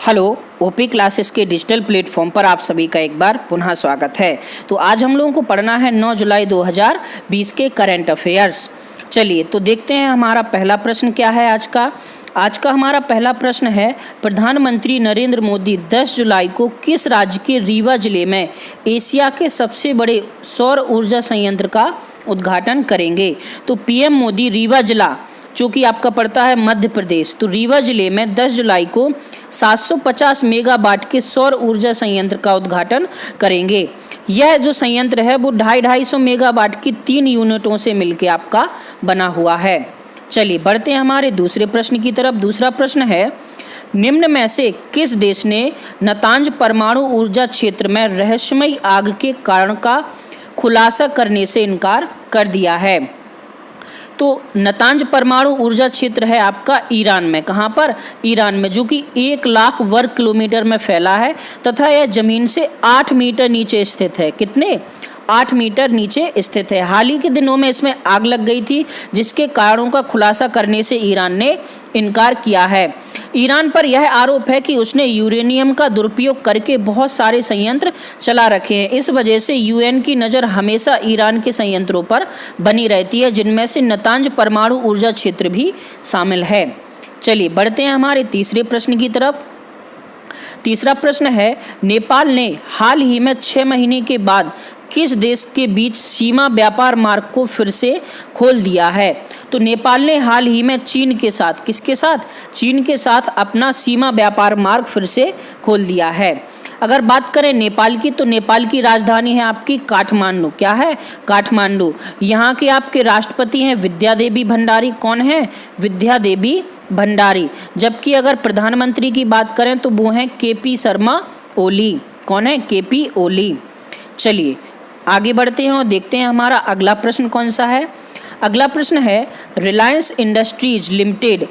Hello, OP classes के digital platform पर आप सभी का एक बार पुनः स्वागत है। तो आज हम लोगों को पढ़ना है 9 जुलाई 2020 के करंट अफेयर्स। चलिए तो देखते हैं हमारा पहला प्रश्न क्या है आज का हमारा पहला प्रश्न है, प्रधानमंत्री नरेंद्र मोदी 10 जुलाई को किस राज्य के रीवा जिले में एशिया के सबसे बड़े सौर ऊर्जा संयंत्र का उद्घाटन करेंगे। तो पीएम मोदी रीवा जिला जो कि आपका पड़ता है मध्य प्रदेश, तो रीवा जिले में 10 जुलाई को 750 मेगावाट के सौर ऊर्जा संयंत्र का उद्घाटन करेंगे। यह जो संयंत्र है वो 250 मेगावाट की 3 यूनिटों से मिलकर आपका बना हुआ है। चलिए बढ़ते हैं हमारे दूसरे प्रश्न की तरफ। दूसरा प्रश्न है, निम्न में से किस देश ने नातांज परमाणु ऊर्जा क्षेत्र में रहस्यमयी आग के कारण का खुलासा करने से इनकार कर दिया है। तो नातांज परमाणु ऊर्जा क्षेत्र है आपका ईरान में। कहाँ पर? ईरान में, जो कि 1 लाख वर्ग किलोमीटर में फैला है तथा यह जमीन से 8 मीटर नीचे स्थित है। कितने? 8 मीटर नीचे स्थित है। हाल ही के दिनों में इसमें आग लग गई थी, जिसके कारणों का खुलासा करने से ईरान ने इनकार किया है। ईरान पर यह आरोप है कि उसने यूरेनियम का दुरुपयोग करके बहुत सारे संयंत्र चला रखे हैं। इस वजह से यूएन की नज़र हमेशा ईरान के संयंत्रों पर बनी रहती है, जिनमें से नातांज परमाणु ऊर्जा क्षेत्र भी शामिल है। चलिए बढ़ते हैं हमारे तीसरे प्रश्न की तरफ। तीसरा प्रश्न है, नेपाल ने हाल ही में 6 महीने के बाद किस देश के बीच सीमा व्यापार मार्ग को फिर से खोल दिया है। तो नेपाल ने हाल ही में चीन के साथ, किसके साथ? चीन के साथ अपना सीमा व्यापार मार्ग फिर से खोल दिया है। अगर बात करें नेपाल की, तो नेपाल की राजधानी है आपकी काठमांडू। क्या है? काठमांडू। यहाँ के आपके राष्ट्रपति हैं विद्या देवी भंडारी। कौन है? विद्या देवी भंडारी। जबकि अगर प्रधानमंत्री की बात करें तो वो हैं केपी शर्मा ओली। कौन है? केपी ओली। चलिए आगे बढ़ते हैं और देखते हैं हमारा अगला प्रश्न कौन सा है। अगला प्रश्न है, रिलायंस इंडस्ट्रीज लिमिटेड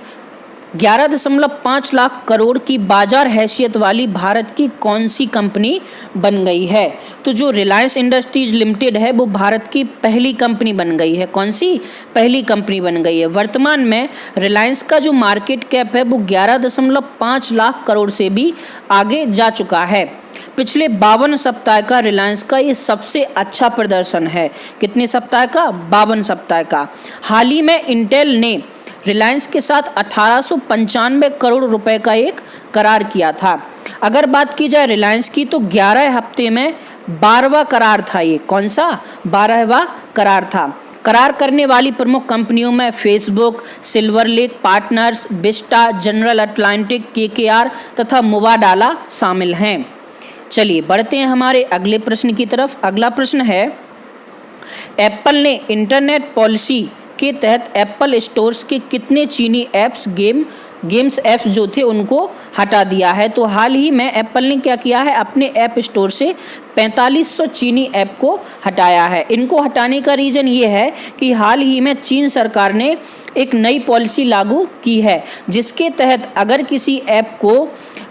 11.5 लाख करोड़ की बाजार हैसियत वाली भारत की कौन सी कंपनी बन गई है। तो जो रिलायंस इंडस्ट्रीज लिमिटेड है वो भारत की पहली कंपनी बन गई है। कौन सी? पहली कंपनी बन गई है। वर्तमान में रिलायंस का जो मार्केट कैप है वो 11.5 लाख करोड़ से भी आगे जा चुका है। पिछले 52 सप्ताह का रिलायंस का ये सबसे अच्छा प्रदर्शन है। कितने सप्ताह का? 52 सप्ताह का। हाल ही में इंटेल ने रिलायंस के साथ 1895 करोड़ रुपए का एक करार किया था। अगर बात की जाए रिलायंस की, तो 11 हफ्ते में 12वां करार था ये। कौन सा? 12वां करार था। करार करने वाली प्रमुख कंपनियों में Facebook, silver lake partners, Vista, general Atlantic, KKR तथा मुबाडाला शामिल हैं। चलिए बढ़ते हैं हमारे अगले प्रश्न की तरफ। अगला प्रश्न है, एप्पल ने इंटरनेट पॉलिसी के तहत एप्पल स्टोर्स के कितने चीनी गेम्स ऐप्स जो थे उनको हटा दिया है। तो हाल ही में एप्पल ने क्या किया है, अपने ऐप स्टोर से 4500 चीनी ऐप को हटाया है। इनको हटाने का रीज़न ये है कि हाल ही में चीन सरकार ने एक नई पॉलिसी लागू की है, जिसके तहत अगर किसी ऐप को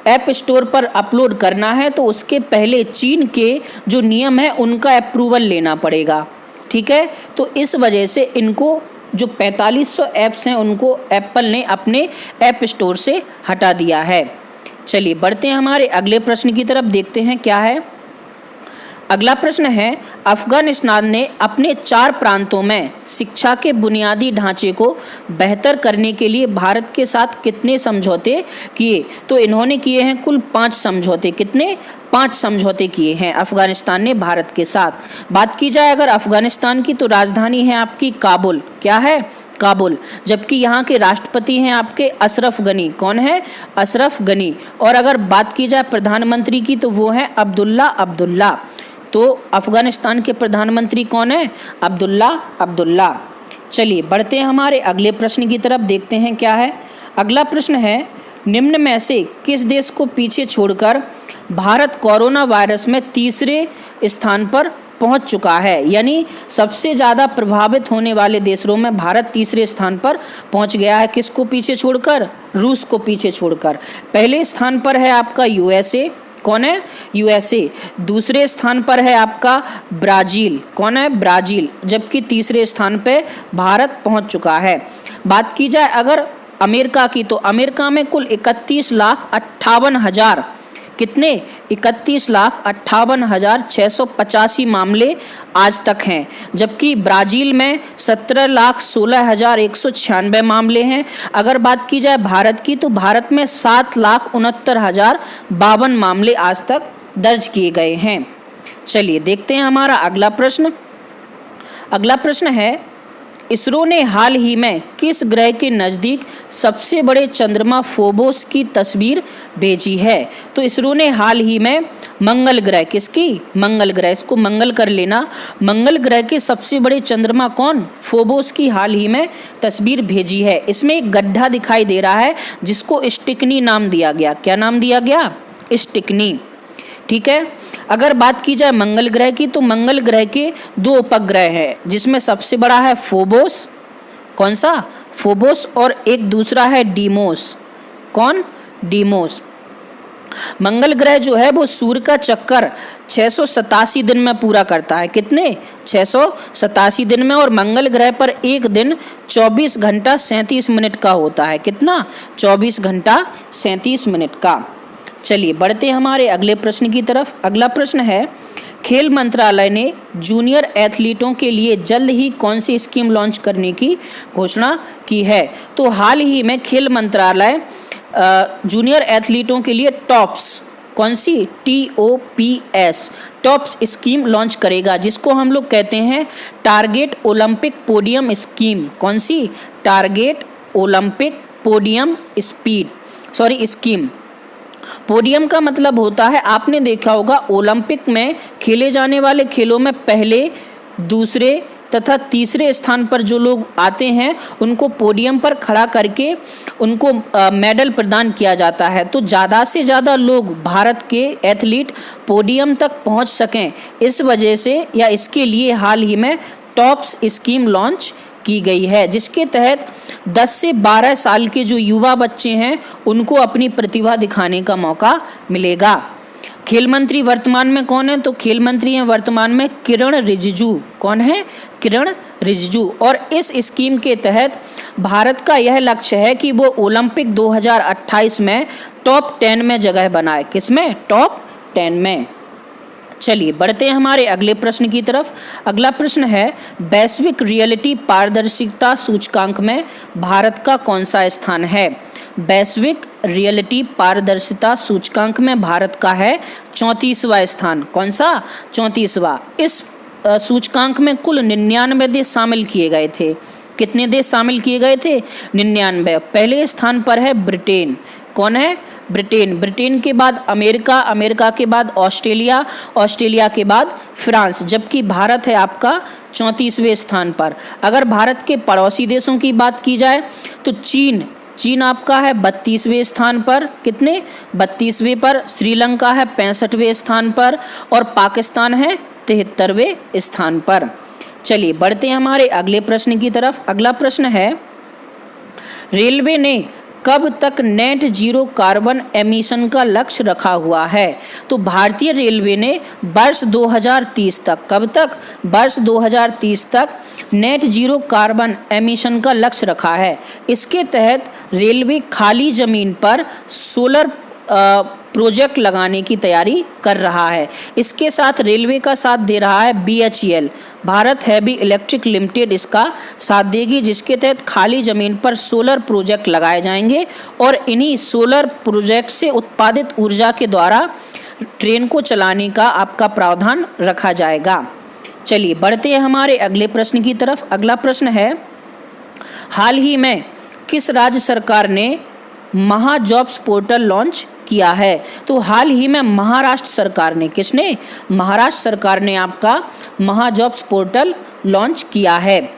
ऐप स्टोर पर अपलोड करना है तो उसके पहले चीन के जो नियम है उनका अप्रूवल लेना पड़ेगा। ठीक है, तो इस वजह से इनको जो 4500 ऐप्स हैं उनको एप्पल ने अपने ऐप स्टोर से हटा दिया है। चलिए बढ़ते हैं हमारे अगले प्रश्न की तरफ, देखते हैं क्या है। अगला प्रश्न है, अफगानिस्तान ने अपने 4 प्रांतों में शिक्षा के बुनियादी ढांचे को बेहतर करने के लिए भारत के साथ कितने समझौते किए। तो इन्होंने किए हैं कुल 5 समझौते। कितने? 5 समझौते किए हैं अफगानिस्तान ने भारत के साथ। बात की जाए अगर अफगानिस्तान की, तो राजधानी है आपकी काबुल। क्या है? काबुल। जबकि यहाँ के राष्ट्रपति हैं आपके अशरफ गनी। कौन है? अशरफ गनी। और अगर बात की जाए प्रधानमंत्री की, तो वो हैं अब्दुल्ला। तो अफगानिस्तान के प्रधानमंत्री कौन है? अब्दुल्ला। चलिए बढ़ते हैं हमारे अगले प्रश्न की तरफ, देखते हैं क्या है। अगला प्रश्न है, निम्न में से किस देश को पीछे छोड़कर भारत कोरोना वायरस में तीसरे स्थान पर पहुंच चुका है। यानी सबसे ज़्यादा प्रभावित होने वाले देशों में भारत तीसरे स्थान पर पहुंच गया है। किसको पीछे छोड़कर? रूस को पीछे छोड़कर। पहले स्थान पर है आपका यूएसए। कौन है? यूएसए। दूसरे स्थान पर है आपका ब्राज़ील। कौन है? ब्राज़ील। जबकि तीसरे स्थान पे भारत पहुंच चुका है। बात की जाए अगर अमेरिका की, तो अमेरिका में कुल 31,58,000 कितने 31,58,685 मामले आज तक हैं, जबकि ब्राज़ील में 17,16,196 मामले हैं। अगर बात की जाए भारत की, तो भारत में 7,69,052 मामले आज तक दर्ज किए गए हैं। चलिए देखते हैं हमारा अगला प्रश्न। अगला प्रश्न है, इसरो ने हाल ही में किस ग्रह के नज़दीक सबसे बड़े चंद्रमा फोबोस की तस्वीर भेजी है? तो इसरो ने हाल ही में मंगल ग्रह, किसकी? मंगल ग्रह, इसको मंगल कर लेना। मंगल ग्रह के सबसे बड़े चंद्रमा कौन? फोबोस की हाल ही में तस्वीर भेजी है। इसमें एक गड्ढा दिखाई दे रहा है जिसको स्टिकनी नाम दिया गया। क्या नाम दिया गया? स्टिकनी। ठीक है। अगर बात की जाए मंगल ग्रह की, तो मंगल ग्रह के 2 उपग्रह हैं, जिसमें सबसे बड़ा है फोबोस। कौन सा? फोबोस। और एक दूसरा है डीमोस। कौन? डीमोस। मंगल ग्रह जो है वो सूर्य का चक्कर 687 दिन में पूरा करता है। कितने? 687 दिन में। और मंगल ग्रह पर एक दिन 24 घंटा 37 मिनट का होता है। कितना? 24 घंटा 37 मिनट का। चलिए बढ़ते हैं हमारे अगले प्रश्न की तरफ। अगला प्रश्न है, खेल मंत्रालय ने जूनियर एथलीटों के लिए जल्द ही कौन सी स्कीम लॉन्च करने की घोषणा की है? तो हाल ही में खेल मंत्रालय जूनियर एथलीटों के लिए टॉप्स, कौन सी? TOPS, टॉप्स स्कीम लॉन्च करेगा, जिसको हम लोग कहते हैं टारगेट ओलंपिक पोडियम स्कीम। कौन सी? Target Olympic podium scheme. Podium का मतलब होता है, आपने देखा होगा ओलंपिक में खेले जाने वाले खेलों में पहले, दूसरे तथा तीसरे स्थान पर जो लोग आते हैं उनको पोडियम पर खड़ा करके उनको मेडल प्रदान किया जाता है। तो ज़्यादा से ज़्यादा लोग भारत के एथलीट पोडियम तक पहुंच सकें, इस वजह से या इसके लिए हाल ही में टॉप्स स्कीम लॉन्च की गई है, जिसके तहत 10 से 12 साल के जो युवा बच्चे हैं उनको अपनी प्रतिभा दिखाने का मौका मिलेगा। खेल मंत्री वर्तमान में कौन है? तो खेल मंत्री हैं वर्तमान में किरण रिजिजू। कौन है? किरण रिजिजू। और इस स्कीम के तहत भारत का यह लक्ष्य है कि वो ओलंपिक 2028 में टॉप 10 में जगह बनाए। किसमें? टॉप 10 में। चलिए बढ़ते हैं हमारे अगले प्रश्न की तरफ। अगला प्रश्न है, वैश्विक रियलिटी पारदर्शिता सूचकांक में भारत का कौन सा स्थान है? वैश्विक रियलिटी पारदर्शिता सूचकांक में भारत का है 34वां स्थान। कौन सा? 34वां। इस सूचकांक में कुल 99 देश शामिल किए गए थे। कितने देश शामिल किए गए थे? 99। पहले स्थान पर है ब्रिटेन। कौन है? ब्रिटेन। ब्रिटेन के बाद अमेरिका, अमेरिका के बाद ऑस्ट्रेलिया, ऑस्ट्रेलिया के बाद फ्रांस, जबकि भारत है आपका 34वें स्थान पर। अगर भारत के पड़ोसी देशों की बात की जाए तो चीन आपका है 32वें स्थान पर। कितने? 32वें पर। श्रीलंका है 65वें स्थान पर और पाकिस्तान है 73वें स्थान पर। चलिए बढ़ते हैं हमारे अगले प्रश्न की तरफ। अगला प्रश्न है, रेलवे ने कब तक नेट जीरो कार्बन एमिशन का लक्ष्य रखा हुआ है? तो भारतीय रेलवे ने वर्ष 2030 तक, कब तक? वर्ष 2030 तक नेट जीरो कार्बन एमिशन का लक्ष्य रखा है। इसके तहत रेलवे खाली ज़मीन पर सोलर प्रोजेक्ट लगाने की तैयारी कर रहा है। इसके साथ रेलवे का साथ दे रहा है BHEL, Bharat heavy electric limited इसका साथ देगी, जिसके तहत खाली ज़मीन पर सोलर प्रोजेक्ट लगाए जाएंगे और इन्हीं सोलर प्रोजेक्ट से उत्पादित ऊर्जा के द्वारा ट्रेन को चलाने का आपका प्रावधान रखा जाएगा। चलिए बढ़ते हैं हमारे अगले प्रश्न की तरफ। अगला प्रश्न है, हाल ही में किस राज्य सरकार ने महाजॉब्स पोर्टल लॉन्च किया है? तो हाल ही में महाराष्ट्र सरकार ने, किसने? महाराष्ट्र सरकार ने आपका महाजॉब्स पोर्टल लॉन्च किया है।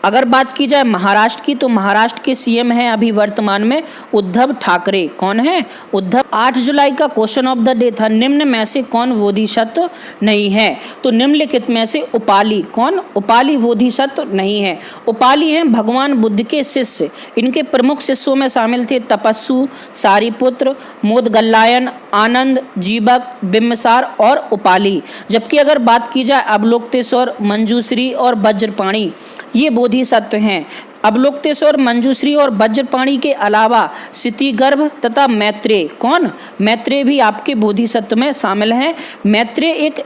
अगर बात की जाए महाराष्ट्र की, तो महाराष्ट्र के CM हैं अभी वर्तमान में उद्धव ठाकरे। कौन है? उद्धव। 8 जुलाई का क्वेश्चन ऑफ द डे था, निम्न में से कौन बोधिसत्व नहीं है? तो निम्नलिखित में से उपाली, कौन? उपाली बोधिसत्व नहीं है। उपाली हैं भगवान बुद्ध के शिष्य। इनके प्रमुख शिष्यों में शामिल थे तपस्सु, सारिपुत्र, मोदगल्लायन, आनंद, जीवक, बिम्बसार और उपाली। जबकि अगर बात की जाए अवलोकतेश्वर, मंजूश्री और वज्रपाणी, ये बोधिसत्व हैं। अवलोकतेश्वर, मंजूश्री और वज्रपाणि के अलावा क्षितिगर्भ तथा मैत्रेय, कौन? मैत्रेय भी आपके बोधिसत्व में शामिल हैं। मैत्रेय एक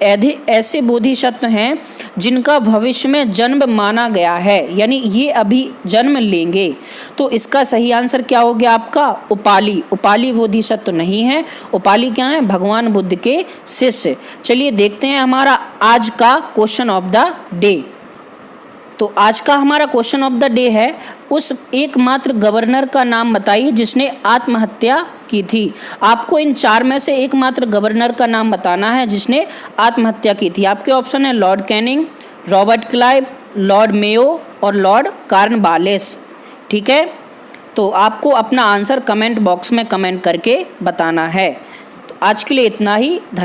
ऐसे बोधिसत्व हैं जिनका भविष्य में जन्म माना गया है, यानी ये अभी जन्म लेंगे। तो इसका सही आंसर क्या हो गया आपका? उपाली। उपाली बोधिसत्व नहीं है। उपाली क्या है? भगवान बुद्ध के शिष्य। चलिए देखते हैं हमारा आज का क्वेश्चन ऑफ द डे। तो आज का हमारा क्वेश्चन ऑफ द डे है, उस एकमात्र गवर्नर का नाम बताइए जिसने आत्महत्या की थी। आपको इन 4 में से एकमात्र गवर्नर का नाम बताना है जिसने आत्महत्या की थी। आपके ऑप्शन है Lord Canning, Robert Clive, Lord Mayo और लॉर्ड कॉर्नवालिस। ठीक है, तो आपको अपना आंसर कमेंट बॉक्स में कमेंट करके बताना है। तो आज के लिए इतना ही। धन्यवाद।